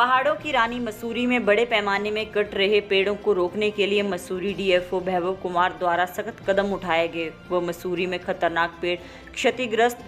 पहाड़ों की रानी मसूरी में बड़े पैमाने में कट रहे पेड़ों को रोकने के लिए मसूरी डीएफओ वैभव कुमार द्वारा सख्त कदम उठाए गए। वह मसूरी में खतरनाक क्षतिग्रस्त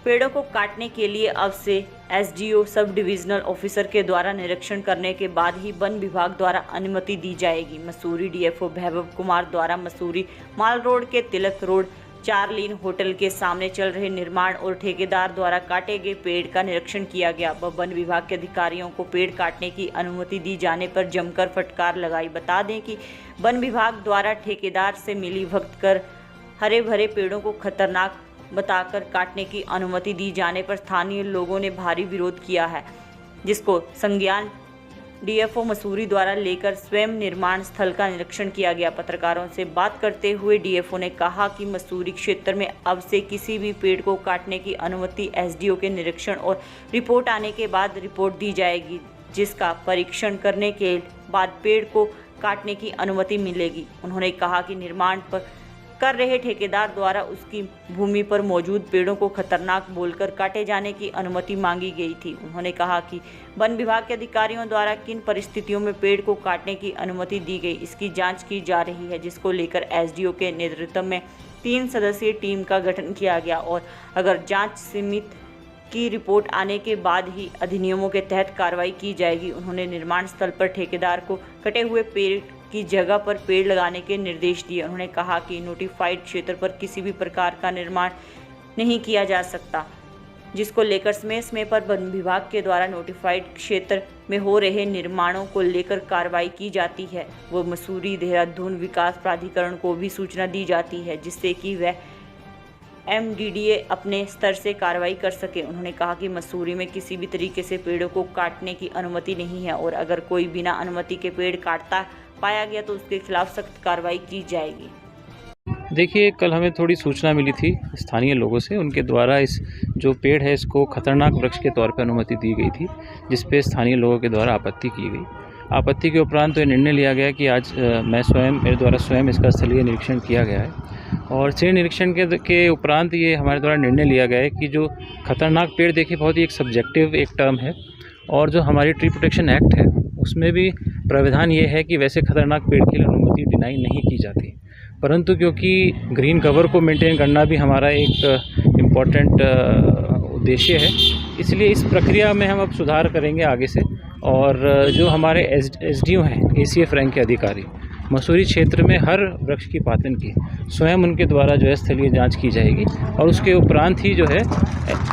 पेड़ों को काटने के लिए अब से एसडीओ सब डिविजनल ऑफिसर के द्वारा निरीक्षण करने के बाद ही वन विभाग द्वारा अनुमति दी जाएगी। मसूरी डीएफओ वैभव कुमार द्वारा मसूरी माल रोड के तिलक रोड 4 लेन होटल के सामने चल रहे निर्माण और ठेकेदार द्वारा काटे गए पेड़ का निरीक्षण किया गया। वन विभाग के अधिकारियों को पेड़ काटने की अनुमति दी जाने पर जमकर फटकार लगाई। बता दें कि वन विभाग द्वारा ठेकेदार से मिली भगत कर हरे भरे पेड़ों को खतरनाक बताकर काटने की अनुमति दी जाने पर स्थानीय लोगों ने भारी विरोध किया है, जिसको संज्ञान डीएफओ मसूरी द्वारा लेकर स्वयं निर्माण स्थल का निरीक्षण किया गया। पत्रकारों से बात करते हुए डीएफओ ने कहा कि मसूरी क्षेत्र में अब से किसी भी पेड़ को काटने की अनुमति एसडीओ के निरीक्षण और रिपोर्ट आने के बाद रिपोर्ट दी जाएगी, जिसका परीक्षण करने के बाद पेड़ को काटने की अनुमति मिलेगी। उन्होंने कहा कि निर्माण पर कर रहे ठेकेदार द्वारा उसकी भूमि पर मौजूद पेड़ों को खतरनाक बोलकर काटे जाने की अनुमति मांगी गई थी। उन्होंने कहा कि वन विभाग के अधिकारियों द्वारा किन परिस्थितियों में पेड़ को काटने की अनुमति दी गई, इसकी जांच की जा रही है, जिसको लेकर एसडीओ के नेतृत्व में 3 सदस्यीय टीम का गठन किया गया और अगर जांच समिति की रिपोर्ट आने के बाद ही अधिनियमों के तहत कार्रवाई की जाएगी। उन्होंने निर्माण स्थल पर ठेकेदार को कटे हुए पेड़ की जगह पर पेड़ लगाने के निर्देश दिए। उन्होंने कहा कि नोटिफाइड क्षेत्र पर किसी भी प्रकार का निर्माण नहीं किया जा सकता, जिसको लेकर समय पर वन विभाग के द्वारा नोटिफाइड क्षेत्र में हो रहे निर्माणों को लेकर कार्रवाई की जाती है। वो मसूरी देहरादून विकास प्राधिकरण को भी सूचना दी जाती है, जिससे कि वह एमडीडीए अपने स्तर से कार्रवाई कर सके। उन्होंने कहा कि मसूरी में किसी भी तरीके से पेड़ों को काटने की अनुमति नहीं है और अगर कोई बिना अनुमति के पेड़ काटता पाया गया तो उसके खिलाफ सख्त कार्रवाई की जाएगी। देखिए, कल हमें थोड़ी सूचना मिली थी स्थानीय लोगों से, उनके द्वारा इस जो पेड़ है इसको खतरनाक वृक्ष के तौर पर अनुमति दी गई थी, जिस पे स्थानीय लोगों के द्वारा आपत्ति की गई। आपत्ति के उपरांत तो ये निर्णय लिया गया कि आज मेरे द्वारा स्वयं इसका स्थलीय निरीक्षण किया गया है और स्थलीय निरीक्षण के उपरांत ये हमारे द्वारा निर्णय लिया गया है कि जो खतरनाक पेड़, देखिए बहुत ही एक सब्जेक्टिव एक टर्म है और जो हमारी ट्री प्रोटेक्शन एक्ट है उसमें भी प्राविधान ये है कि वैसे खतरनाक पेड़ के लिए अनुमति डिनाई नहीं की जाती, परंतु क्योंकि ग्रीन कवर को मेंटेन करना भी हमारा एक इम्पॉर्टेंट उद्देश्य है, इसलिए इस प्रक्रिया में हम अब सुधार करेंगे आगे से। और जो हमारे एसडीओ हैं एसीएफ रैंक के अधिकारी मसूरी क्षेत्र में हर वृक्ष की पातन की स्वयं उनके द्वारा जो है स्थलीय जांच की जाएगी और उसके उपरांत ही जो है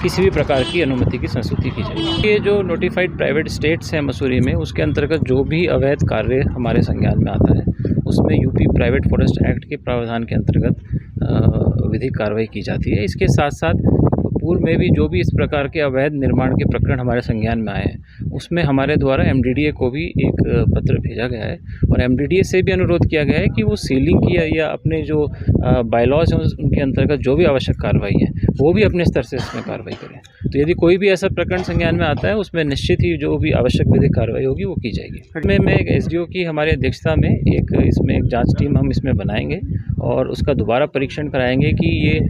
किसी भी प्रकार की अनुमति की संस्तुति की जाएगी। ये जो नोटिफाइड प्राइवेट स्टेट्स हैं मसूरी में, उसके अंतर्गत जो भी अवैध कार्य हमारे संज्ञान में आता है उसमें यूपी प्राइवेट फॉरेस्ट एक्ट के प्रावधान के अंतर्गत विधिक कार्रवाई की जाती है। इसके साथ साथ पूर्व में भी जो भी इस प्रकार के अवैध निर्माण के प्रकरण हमारे संज्ञान में आए हैं उसमें हमारे द्वारा एमडीडीए को भी एक पत्र भेजा गया है और एमडीडीए से भी अनुरोध किया गया है कि वो सीलिंग की या अपने जो बायलॉज हैं उनके अंतर्गत जो भी आवश्यक कार्रवाई है वो भी अपने स्तर से इसमें कार्रवाई करें। तो यदि कोई भी ऐसा प्रकरण संज्ञान में आता है उसमें निश्चित ही जो भी आवश्यक विधिक कार्रवाई होगी वो की जाएगी। मैं एक एसडीओ की हमारी अध्यक्षता में इसमें एक जाँच टीम हम इसमें बनाएंगे और उसका दोबारा परीक्षण कराएंगे कि ये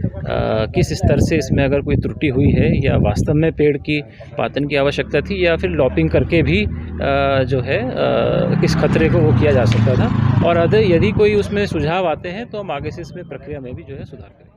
किस स्तर से इसमें अगर कोई त्रुटि हुई है या वास्तव में पेड़ की पातन की आवश्यकता थी या फिर लॉपिंग करके भी जो है किस खतरे को वो किया जा सकता था, और यदि कोई उसमें सुझाव आते हैं तो हम आगे से इसमें प्रक्रिया में भी जो है सुधार करेंगे।